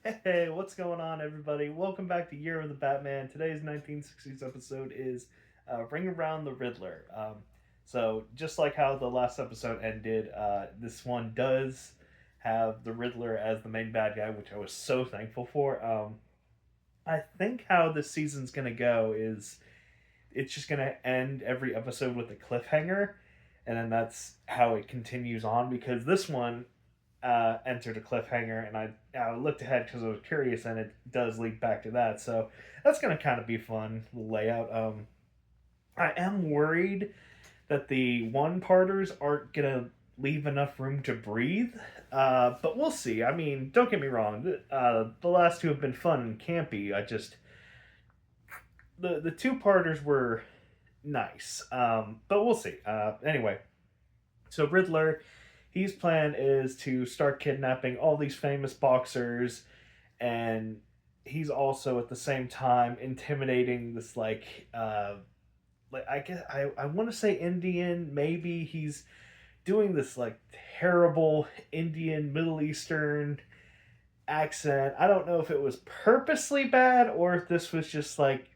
Hey, what's going on, everybody? Welcome back to Year of the Batman. Today's 1960s episode is Ring Around the Riddler. So, just like how the last episode ended, this one does have the Riddler as the main bad guy, which I was so thankful for. I think how this season's going to go is it's just going to end every episode with a cliffhanger, and then that's how it continues on because this one entered a cliffhanger, and I looked ahead because I was curious, and it does lead back to that. So that's gonna kind of be fun layout. I am worried that the one parters aren't gonna leave enough room to breathe, but we'll see. I mean, don't get me wrong. The last two have been fun and campy. I just the two parters were nice, but we'll see. Anyway, so Riddler, his plan is to start kidnapping all these famous boxers, and he's also at the same time intimidating this like I guess I want to say Indian. Maybe he's doing this like terrible Indian Middle Eastern accent. I don't know if it was purposely bad or if this was just like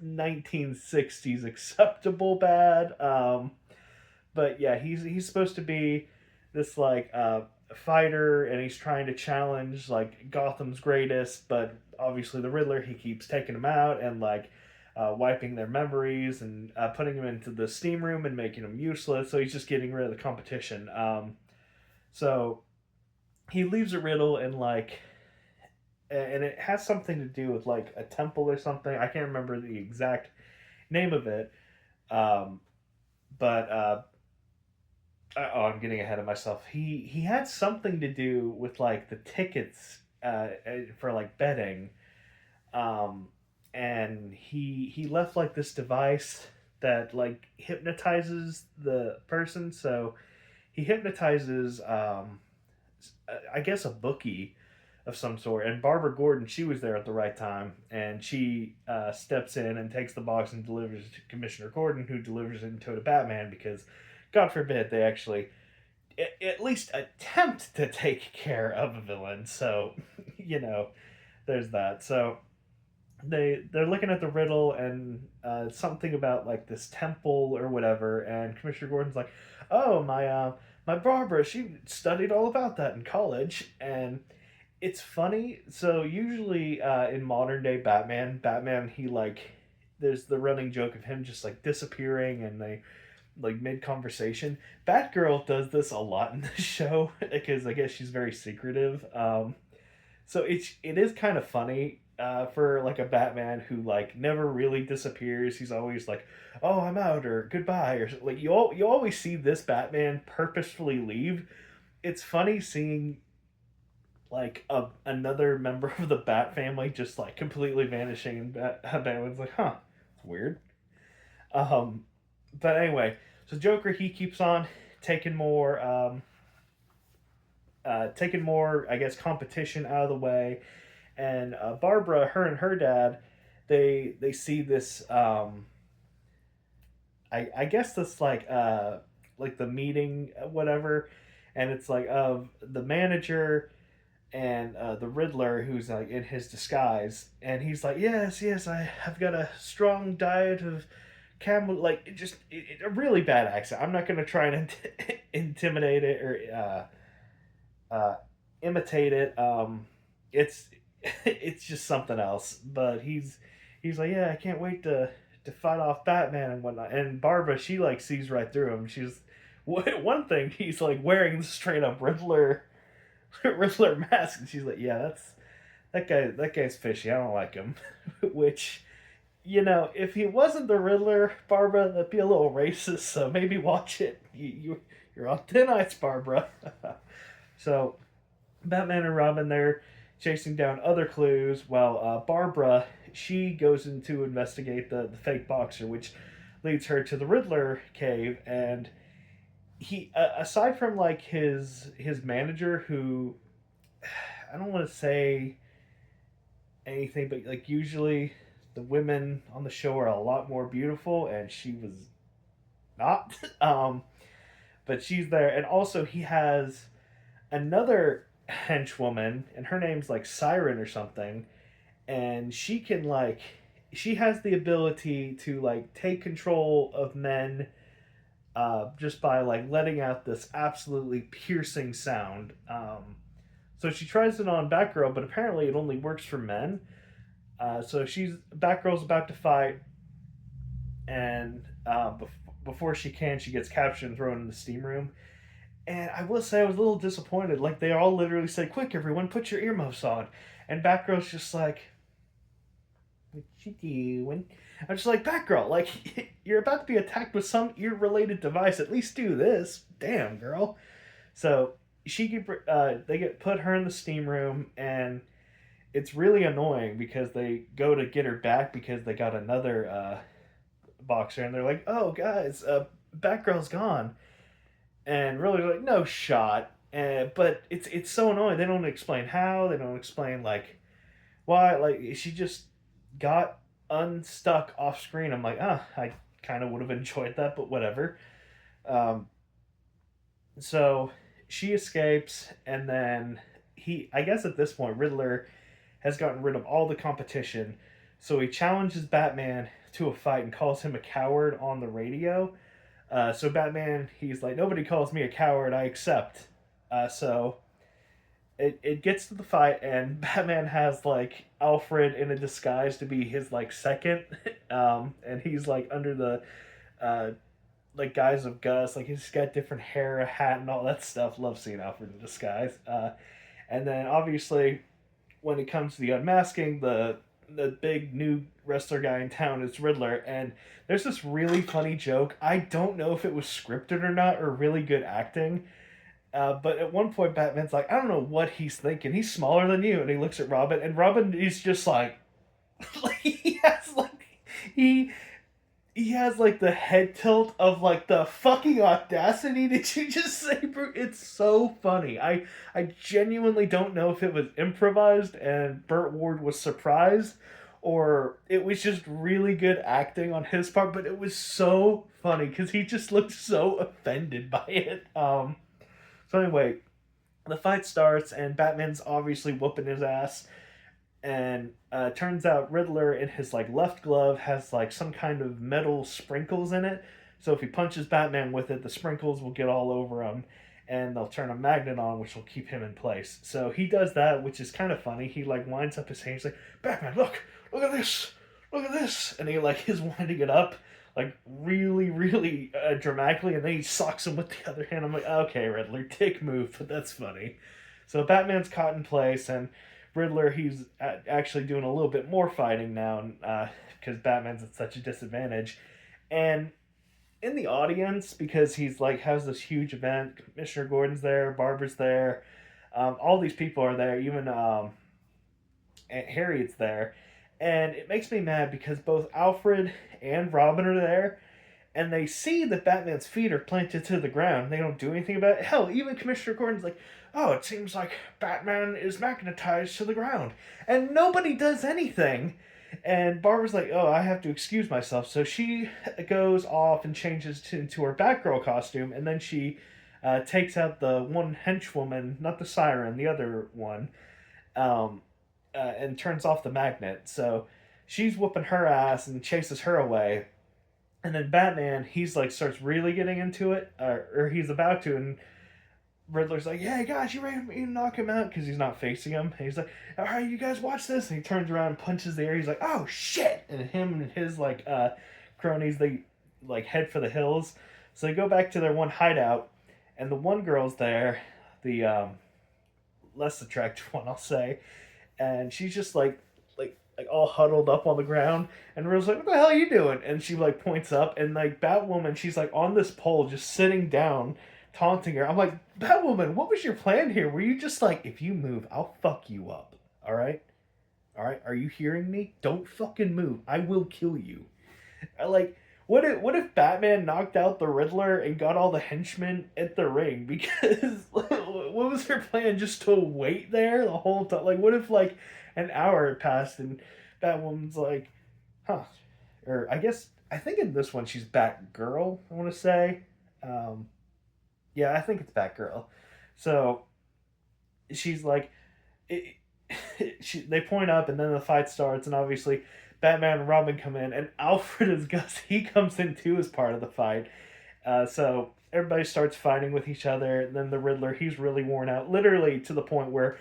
1960s acceptable bad. But yeah, he's supposed to be this fighter, and he's trying to challenge like Gotham's greatest. But obviously, the Riddler, he keeps taking them out and wiping their memories and putting them into the steam room and making them useless. So he's just getting rid of the competition. So he leaves a riddle and and it has something to do with like a temple or something. I can't remember the exact name of it. Um, but oh, I'm getting ahead of myself. He had something to do with like the tickets for like betting, um, and he left like this device that like hypnotizes the person. So he hypnotizes, I guess, a bookie of some sort. And Barbara Gordon, she was there at the right time, and she steps in and takes the box and delivers it to Commissioner Gordon, who delivers it to Batman because, God forbid, they actually at least attempt to take care of a villain. So, you know, there's that. So they're looking at the riddle and something about like this temple or whatever, and Commissioner Gordon's like, "Oh, my Barbara, she studied all about that in college." And it's funny. So usually in modern day Batman, he like there's the running joke of him just like disappearing, and they like mid conversation. Batgirl does this a lot in the show because I guess she's very secretive. So it is kind of funny for like a Batman who like never really disappears. He's always like, "Oh, I'm out," or "Goodbye," or like you always see this Batman purposefully leave. It's funny seeing like another member of the Bat family just like completely vanishing, and Batman's like, "Huh, it's weird." Um, but anyway, so Joker, he keeps on taking more, I guess, competition out of the way, and Barbara, her and her dad, they see this, I guess this like the meeting, whatever, and it's like of the manager and the Riddler, who's like in his disguise, and he's like, "Yes, yes, have got a strong diet of camel," like a really bad accent. I'm not gonna try and intimidate it or imitate it. It's it's just something else. But he's like, "Yeah, I can't wait to fight off Batman and whatnot." And Barbara, she like sees right through him. She's one thing, he's like wearing the straight up Riddler mask, and she's like, "Yeah, that's that guy. That guy's fishy. I don't like him." Which, if he wasn't the Riddler, Barbara, that'd be a little racist. So maybe watch it. You're on thin ice, Barbara. So Batman and Robin, they're chasing down other clues, while Barbara, she goes in to investigate the fake boxer, which leads her to the Riddler cave. And he, aside from like his manager, who I don't want to say anything, but like usually the women on the show are a lot more beautiful, and she was not. But she's there, and also he has another. henchwoman, and her name's like Siren or something, and she has the ability to like take control of men just by like letting out this absolutely piercing sound. So she tries it on Batgirl, but apparently it only works for men. So Batgirl's about to fight, and before she can, she gets captured and thrown in the steam room. And I will say I was a little disappointed. Like they all literally say, "Quick, everyone, put your earmuffs on," and Batgirl's just like, "What you doing?" I'm just like, Batgirl, like you're about to be attacked with some ear-related device. At least do this, damn girl. So they get put her in the steam room, and it's really annoying because they go to get her back because they got another boxer, and they're like, "Oh, guys, Batgirl's gone," and really like, "No shot." But it's so annoying. They don't explain how. They don't explain like why. Like she just got unstuck off screen. I'm like, I kind of would have enjoyed that, but whatever. Um, so she escapes, and then I guess at this point, Riddler has gotten rid of all the competition. So he challenges Batman to a fight and calls him a coward on the radio. So Batman, he's like, nobody calls me a coward, I accept. So it gets to the fight, and Batman has like Alfred in a disguise to be his like second, and he's like under the uh, like guise of Gus, like he's got different hair, a hat, and all that stuff. Love seeing Alfred in disguise. And then obviously when it comes to the unmasking, the big new wrestler guy in town is Riddler, and there's this really funny joke. I don't know if it was scripted or not, or really good acting. But at one point, Batman's like, I don't know what he's thinking. He's smaller than you, and he looks at Robin, and Robin is just like, like he he has like the head tilt of like the fucking audacity. Did you just say, bro? It's so funny. I genuinely don't know if it was improvised and Burt Ward was surprised, or it was just really good acting on his part. But it was so funny because he just looked so offended by it. So anyway, the fight starts and Batman's obviously whooping his ass, and turns out Riddler in his like left glove has like some kind of metal sprinkles in it. So if he punches Batman with it, the sprinkles will get all over him, and they'll turn a magnet on, which will keep him in place. So he does that, which is kind of funny. He like winds up his hand. He's like, "Batman, look at this, look at this," and he like is winding it up like really, really dramatically, and then he socks him with the other hand. I'm like, okay, Riddler, dick move, but that's funny. So Batman's caught in place, and Riddler, he's actually doing a little bit more fighting now because Batman's at such a disadvantage. And in the audience, because he's like has this huge event, Commissioner Gordon's there, Barbara's there, all these people are there, even Aunt Harriet's there. And it makes me mad because both Alfred and Robin are there, and they see that Batman's feet are planted to the ground. They don't do anything about it. Hell, even Commissioner Gordon's like, "Oh, it seems like Batman is magnetized to the ground," and nobody does anything. And Barbara's like, "Oh, I have to excuse myself," so she goes off and changes into her Batgirl costume, and then she takes out the one henchwoman, not the Siren, the other one, um, and turns off the magnet. So she's whooping her ass and chases her away. And then Batman, he's like starts really getting into it, or he's about to, and Riddler's like, "Yeah, guys, you ready for me to knock him out?" Because he's not facing him. And he's like, "All right, you guys watch this." And he turns around and punches the air. He's like, "Oh shit!" And him and his like cronies, they like head for the hills. So they go back to their one hideout, and the one girl's there, the less attractive one, I'll say, and she's just like all huddled up on the ground, and Riddler's like, "What the hell are you doing?" And she like points up, and like Batwoman, she's like on this pole just sitting down, taunting her. I'm like, "Batwoman, what was your plan here? Were you just like, if you move, I'll fuck you up? All right, all right, are you hearing me? Don't fucking move. I will kill you." Like, what if Batman knocked out the Riddler and got all the henchmen at the ring? Because what was her plan? Just to wait there the whole time? Like, what if like an hour had passed and Batwoman's like, huh? Or I think in this one she's Batgirl. I want to say, yeah, I think it's Batgirl. So she's like, it, they point up, and then the fight starts, and obviously Batman and Robin come in, and Alfred as Gus, he comes in too as part of the fight. So everybody starts fighting with each other. And then the Riddler, he's really worn out, literally to the point where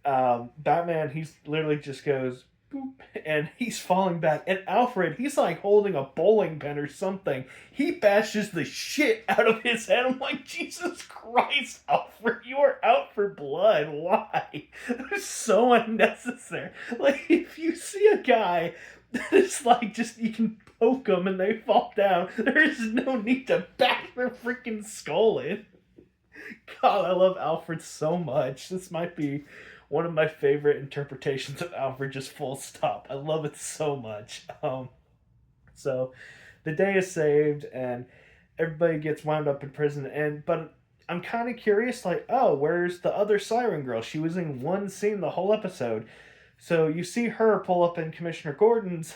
Batman, he's literally just goes boop, and he's falling back. And Alfred, he's like holding a bowling pin or something. He bashes the shit out of his head. I'm like, Jesus Christ, Alfred, you are out for blood. Why? It's so unnecessary. Like, if you see a guy that is like, just, you can poke them and they fall down, there is no need to bash their freaking skull in. God, I love Alfred so much. This might be one of my favorite interpretations of Alfred, just full stop. I love it so much. So the day is saved and everybody gets wound up in prison. But I'm kind of curious, like, oh, where's the other Siren Girl? She was in one scene the whole episode. So you see her pull up in Commissioner Gordon's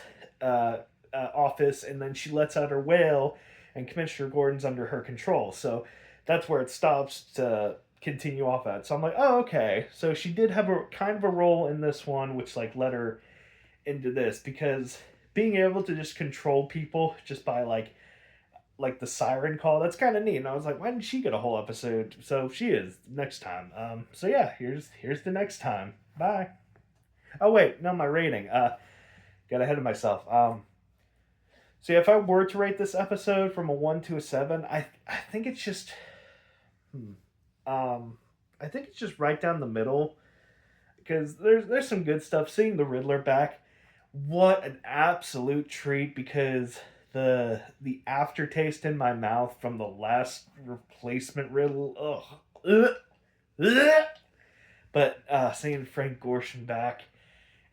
office, and then she lets out her wail, and Commissioner Gordon's under her control. So that's where it stops to continue off at. So I'm like, oh, okay. So she did have a kind of a role in this one, which like led her into this, because being able to just control people just by like the siren call, that's kind of neat. And I was like, why didn't she get a whole episode? So she is next time. So yeah, here's the next time. Bye. Oh wait, no, my rating. Got ahead of myself. So yeah, if I were to rate this episode from a 1 to a 7, I think it's just I think it's just right down the middle, because there's some good stuff. Seeing the Riddler back, what an absolute treat, because the aftertaste in my mouth from the last replacement Riddler, ugh, ugh. But seeing Frank Gorshin back,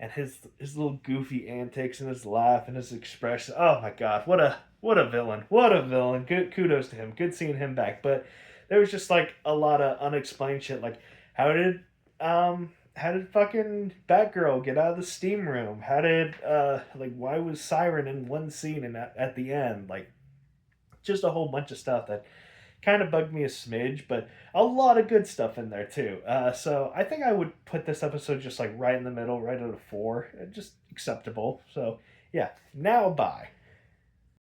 and his little goofy antics and his laugh and his expression. Oh my god, what a villain! What a villain! Good kudos to him. Good seeing him back. But there was just like a lot of unexplained shit. Like how did fucking Batgirl get out of the steam room? How did like why was Siren in one scene and at the end? Like just a whole bunch of stuff that kind of bugged me a smidge, but a lot of good stuff in there too. So I think I would put this episode just like right in the middle, right at a 4, just acceptable. So yeah, now bye.